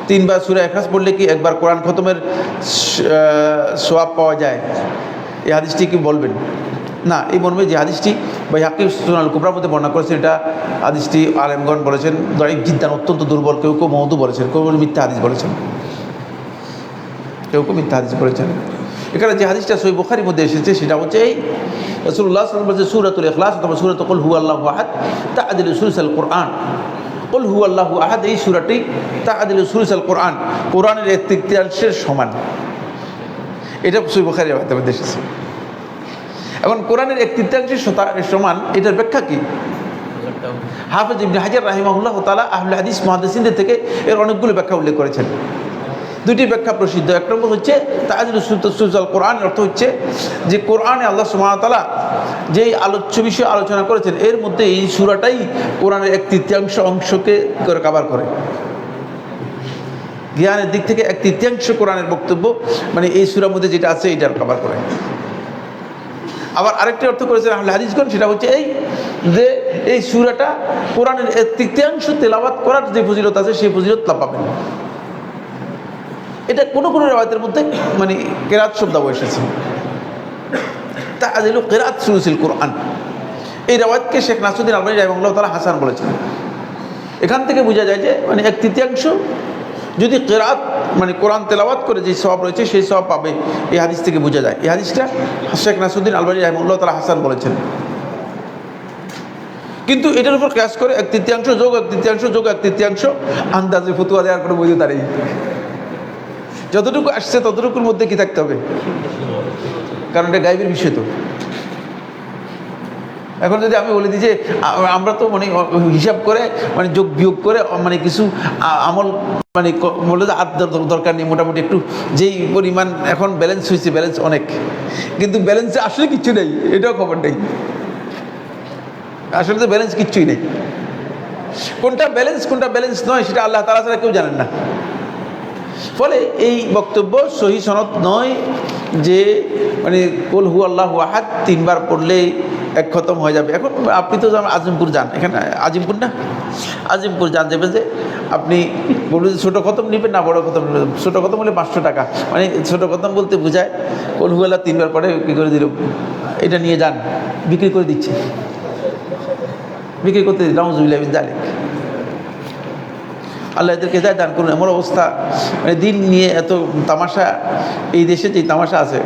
3 বার সূরা ইখলাস পড়লে কি একবার কোরআন খতমের সওয়াব পাওয়া যায়? এই হাদিসটি কি বলবেন? না, এই মর্মে যে হাদিসটি বাইহাকী সুনানুল কুবরার মধ্যে বর্ণনা করেছেন, এটা হাদিসটি আলেমগণ বলেছেন দাঈফ জিদ্দান, অত্যন্ত দুর্বল। কেউ কেউ মওদু বলেছেন, কেউ কেউ মিথ্যা হাদিস বলেছেন, কেউ কেউ মিথ্যা হাদিস বলেছেন। এখানে যে হাদিসটা সহিহ বুখারীর মধ্যে এসেছে সেটা হচ্ছে এই রাসূলুল্লাহ সাল্লাল্লাহু আলাইহি ওয়াসাল্লাম বলেছেন সূরাতুল ইখলাস অথবা সূরাত কুল হুয়াল্লাহু আহাদ তা'দিলু সুলুসাল কোরআন। কুল হুয়াল্লাহু আহাদ এই সূরাটি তা'দিলু সুলুসাল কোরআন, কোরআনের 1/3 সমান। এটা সহিহ বুখারীর মধ্যে এসেছে। এখন কোরআনের 1/3 সমান, এটার ব্যাখ্যা কি? হাফেজ ইবনে হাজার রাহিমাহুল্লাহ তাআলা আহলে হাদিস মুহাদ্দিসিনদের থেকে এর অনেকগুলো ব্যাখ্যা উল্লেখ করেছেন। দুটি ব্যাখ্যা প্রসিদ্ধ। এক নম্বর হচ্ছে তা'দিলু সুলুসাল কোরআন, অর্থ হচ্ছে যে কোরআনে আল্লাহ সুবহানাহু ওয়া তাআলা যেই আলোচ্য বিষয় আলোচনা করেছেন এর মধ্যে এই সূরাটাই কোরআনের 1/3 অংশকে কভার করে। জ্ঞানের দিক থেকে 1/3 কোরআনের বক্তব্য মানে এই সূরার মধ্যে যেটা আছে এটার কভার করে। আবার আরেকটি অর্থ করেছেন আহলে হাদিসগণ, সেটা হচ্ছে এই যে এই সূরাটা কোরআনের 1/3 তেলাওয়াত করার যে ফজিলত আছে সেই ফজিলত লাভ পাবেন। এটা কোনো কোনো রিওয়ায়াতের মধ্যে মানে কিরাত শব্দ এসেছে, তা'দিলু কিরাত সুলুসিল কোরআন। এই রিওয়ায়াতকে শেখ নাসিরউদ্দিন আলবানী রাহিমাহুল্লাহ তাআলা হাসান বলেছেন। এখান থেকে বোঝা যায় যে মানে 1/3 যদি কিরাত মানে কোরআন তেলাওয়াত করে যে সওয়াব রয়েছে সেই সওয়াব পাবে, এই হাদিস থেকে বোঝা যায়। এই হাদিসটা শেখ নাসিরউদ্দিন আলবানী রাহিমাহুল্লাহ তাআলা হাসান বলেছেন। কিন্তু এটার উপর কিয়াস করে 1/3 যোগ 1/3 যোগ 1/3 আন্দাজে ফতোয়া দেওয়ার কোনো বৈধতা নেই। যতটুকু আসছে ততটুকুর মধ্যে কি থাকতে হবে, কারণ এটা গায়বের বিষয়। তো এখন যদি আমি বলে দিই যে আমরা তো মানে হিসাব করে মানে যোগ বিয়োগ করে মানে কিছু আমল মানে বলে আর দরকার নেই, মোটামুটি একটু যেই পরিমাণ এখন ব্যালেন্স হয়েছে, ব্যালেন্স অনেক, কিন্তু ব্যালেন্সে আসলে কিচ্ছু নেই, এটাও খবর নেই। আসলে তো ব্যালেন্স কিচ্ছুই নেই। কোনটা ব্যালেন্স নয় সেটা আল্লাহ তাআলা ছাড়া কেউ জানেন না। ফলে এই বক্তব্য সহি সনদ নয় যে মানে কুল হুয়াল্লাহু আহাদ 3 বার পড়লেই এক খতম হয়ে যাবে। এখন আপনি তো আজিমপুর যান, এখানে আজিমপুর না, আজিমপুর যান, যাবেন যে আপনি বলবেন যে ছোটো খতম নেবেন না বড় খতম নেবেন। ছোটো খতম হলে 500 টাকা, মানে ছোটো খতম বলতে বোঝায় কুল হুয়াল্লাহ 3 বার পরে কী করে দিল, এটা নিয়ে যান, বিক্রি করে দিচ্ছে, বিক্রি করতে দিন। নাউযুবিল্লাহি মিন যালিক। আল্লাহ এদেরকে হেদায়েত দান করুন। এমন অবস্থা মানে দিন নিয়ে এত তামাশা, এই দেশে যে তামাশা আছে